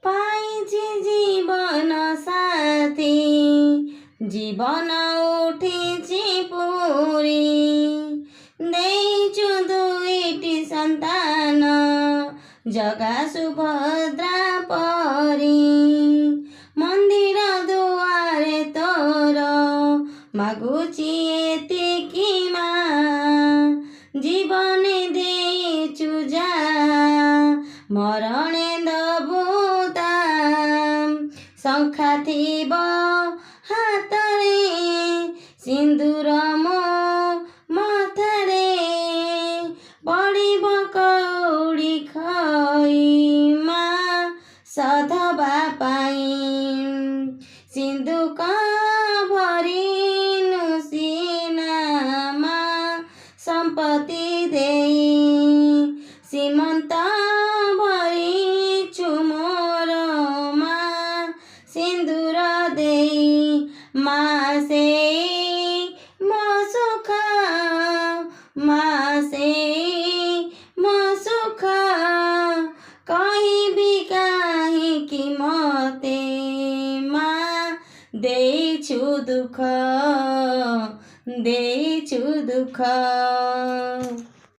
पाइछि जीवन साथी जीवन उठिछि पुरी देइछु दुईटी सन्तान जगा सुभद्रा परी मन्दिर दुआरे तोर मागुछि एतिकी मा जीवन देइछु जा मरणे दबुता शंखा थिब हातरे सिन्दूर मो मथारे पडिब कौडी खैमा सधबा पाई सिन्दुक भरिनु सिनामा सम्पत्ति देई सीमंत भरिछु मोर मा सिन्दूर देई मासे मो सुख मासे मो सुख कहबी काहीँकि मते मा देइछु दुःख